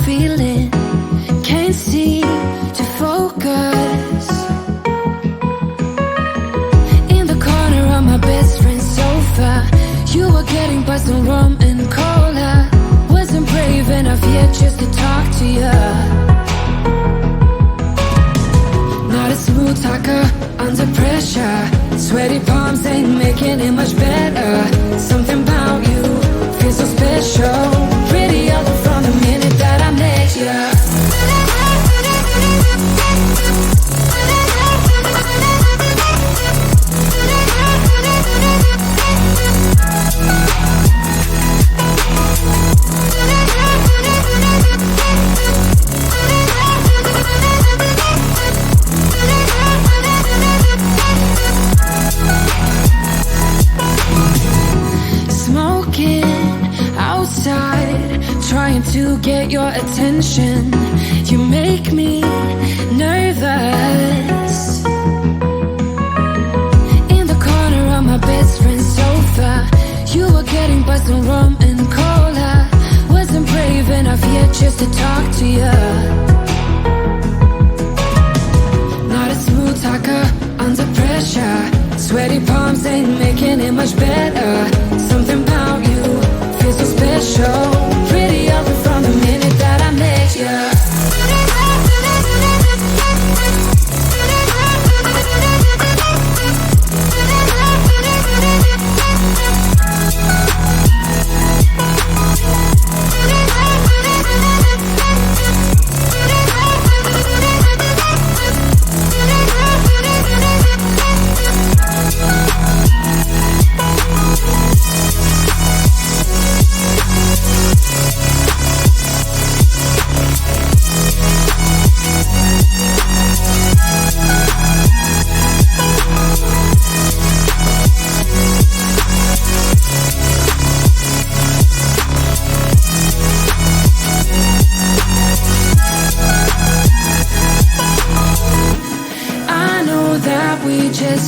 feeling, can't seem to focus. In the corner of my best friend's sofa, you were getting buzzed on rum and cola. Wasn't brave enough yet just to talk to you. Not a smooth talker under pressure. Sweaty palms ain't making it much better. Something about you feels so special. Pretty up from the minute that I met you. Trying to get your attention, you make me nervous. In the corner of my best friend's sofa, you were getting buzzed on rum and cola. Wasn't brave enough yet just to talk to you. Not a smooth talker under pressure. Sweaty palms ain't making it much better. Something about you feels so special. Pretty up from the minute that I met you.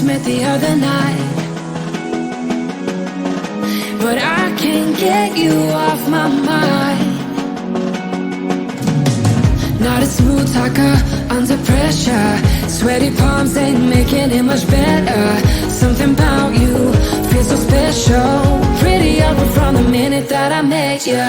Met the other night, but I can't get you off my mind. Not a smooth talker under pressure. Sweaty palms ain't making it much better. Something about you feels so special. Pretty up from the minute that I met you.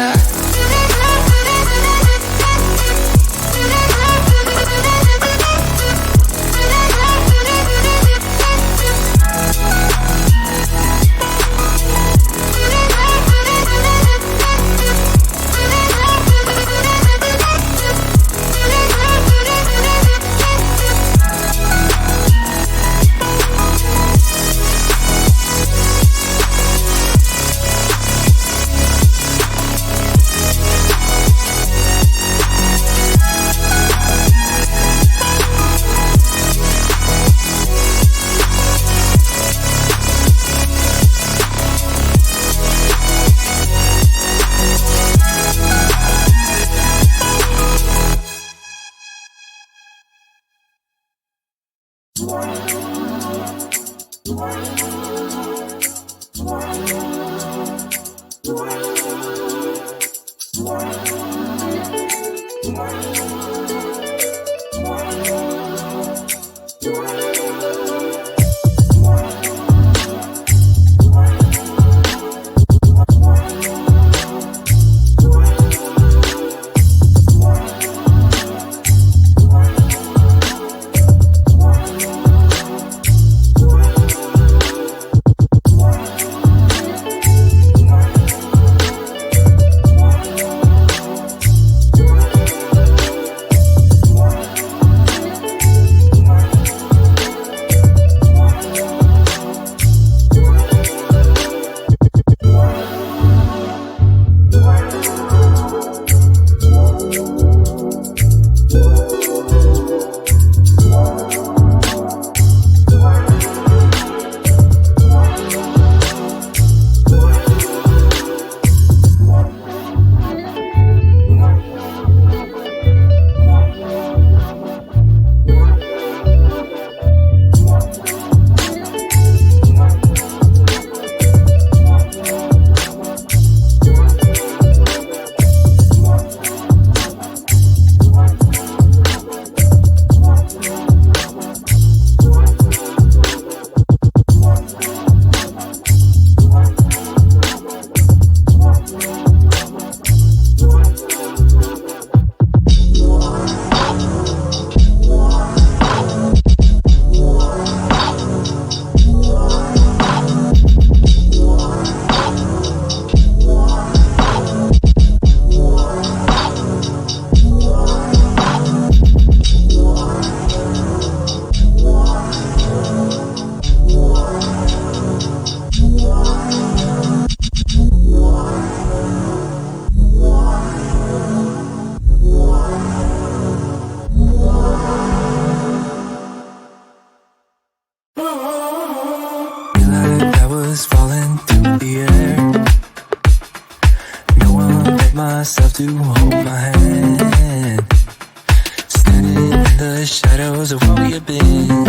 shadows of where we've been.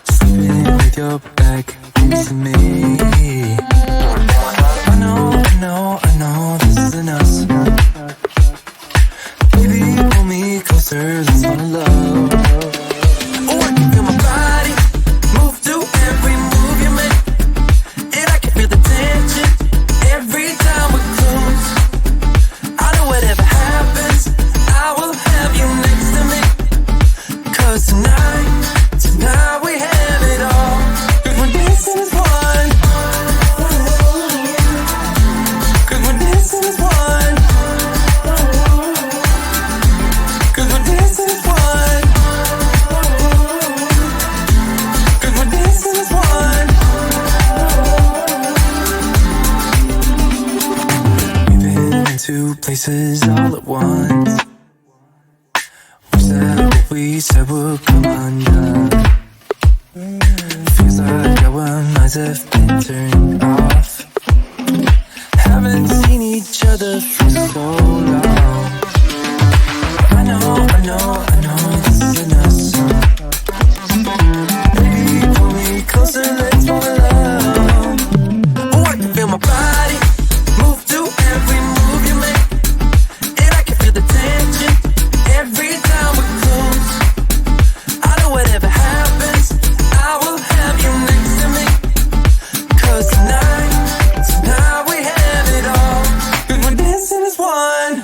Sleeping with your back next to me. I know this isn't us. Baby, pull me closer, let's fall in love. Oh, I can feel my body move to every move you make. And I can feel the tension every time we're close. I know whatever happens, I will have you next to me. 'Cause tonight we have it all. 'Cause we're dancing as one. 'Cause we're dancing as one. 'Cause we're dancing as one. 'Cause we're dancing as one. We've been into places all at once. Wish that what we said would come undone. Feels like our minds have been turned off. Haven't seen each other for so long. I know this isn't us. Baby, pull me closer, let's fall in love. Oh, I can feel my body move to every move you make. And I can feel the tension every time we're close. I know whatever happens, I will have you next to me. 'Cause tonight we have it all. 'Cause we're dancing as one.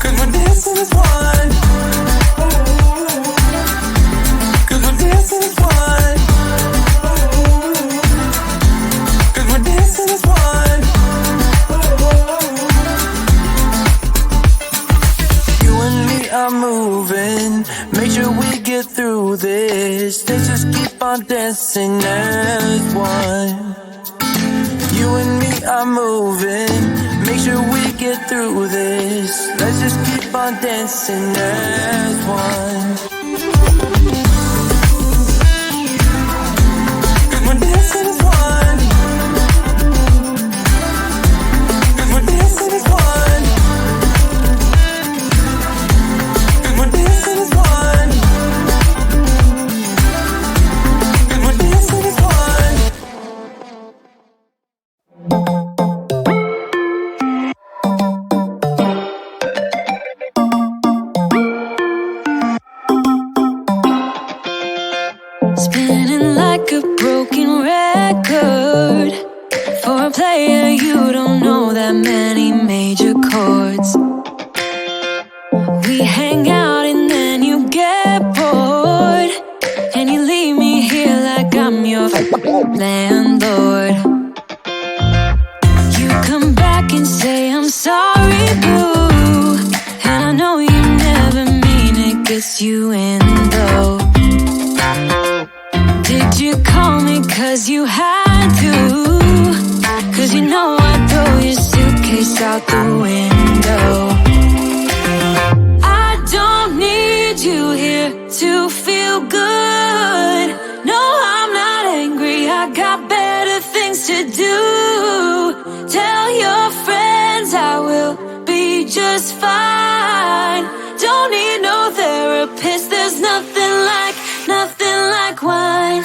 'Cause we're dancing as one. 'Cause we're dancing as one. 'Cause we're dancing as one. You and me are moving, make sure we get through this. Let's just keep on dancing as one. You and me are moving, make sure we get through this. Let's just keep on dancing as one. 'Cause we're dancing as one. 'Cause we're dancing as one. 'Cause we're dancing as one. 'Cause we're dancing as one. Spinning like a broken record. For a player, you don't know that many major chords. We hang out and then you get bored, and you leave me here like I'm your landlord. You come back and say I'm sorry, boo, and I know you never mean it, gets you in though. Did you call me 'cause you had to? 'Cause you know I'd throw your suitcase out the window. I don't need you here to feel good. No, I'm not angry, I got better things to do. Tell your friends I will be just fine. Don't need no therapist, there's nothing like wine.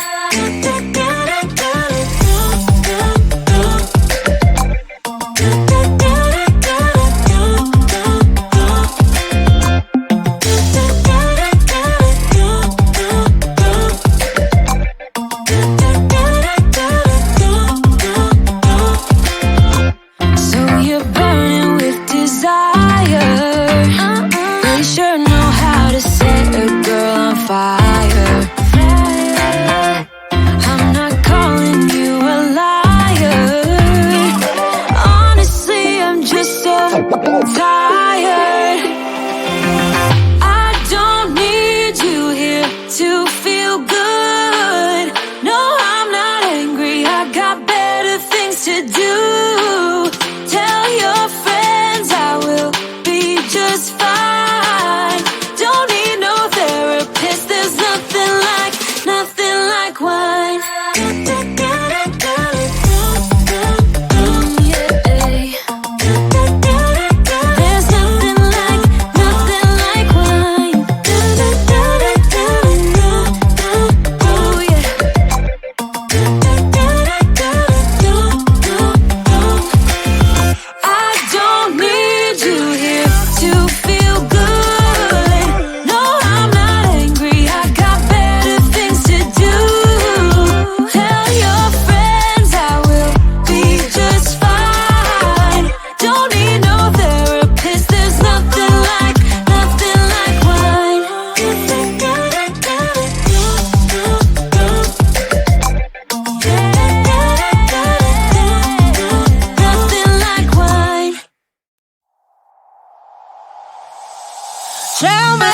Tell me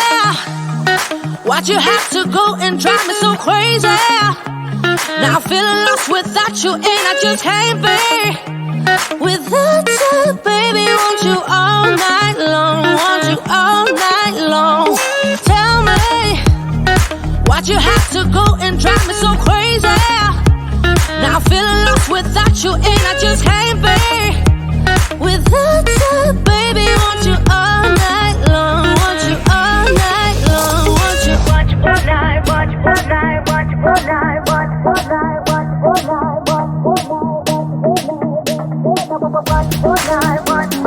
why'd you have to go and drive me so crazy? Now I'm feeling lost without you, and I just can't be without you, baby. Want you all night long, want you all night long. Tell me why'd you have to go and drive me so crazy? Now I'm feeling lost without you, and I just can't be without you, baby. Want you all night long, want you all night long, want you all night, watch all night, watch all night, watch all night, watch all night, watch all night, watch all night, watch all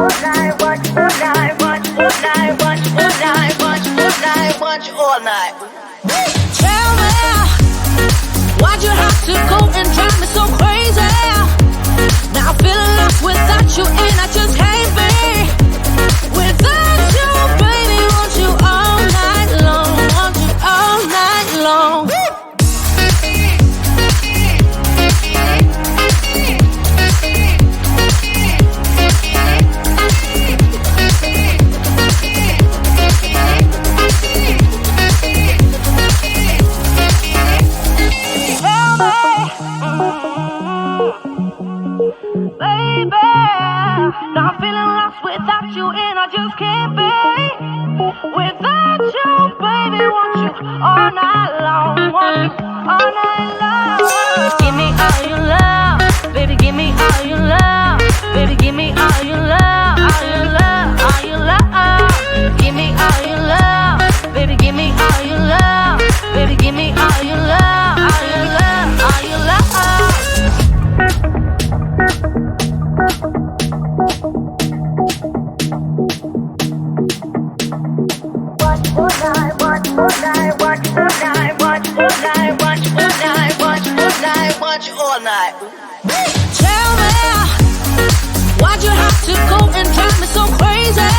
night, watch all night, watch all night, watch all night, watch all night. Tell me why'd you have to go and drive me so crazy? Now I'm feeling lost without you, and I just can't be without you, baby. Want you all night long, want you all night long. Baby, now I'm feeling lost without you, and I just can't be without you, baby. Want you all night long, want you all night long. Give me all your love, baby. Give me all your love, baby. Give me all your love, all your love, all your love. Give me all your love, baby. Give me all your love, baby. Give me all your love, all your love, all your love. All night. Tell me why'd you have to go and drive me so crazy?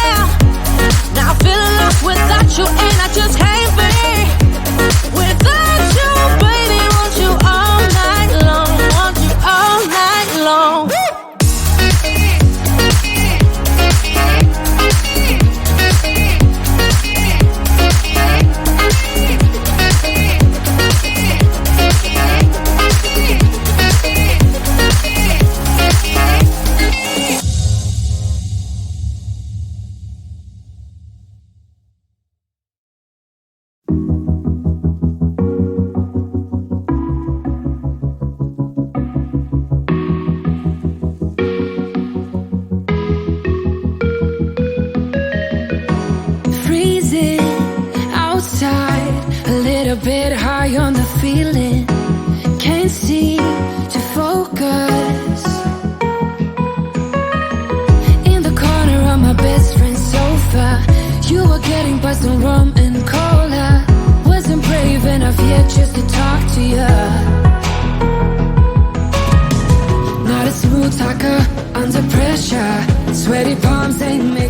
Now I'm feeling lost without you, and I just can't be without you, baby. Want you all night long, want you all night long. A bit high on the feeling, can't seem to focus. In the corner of my best friend's sofa, you were getting buzzed on rum and cola. Wasn't brave enough yet just to talk to you. Not a smooth talker under pressure. Sweaty palms ain't making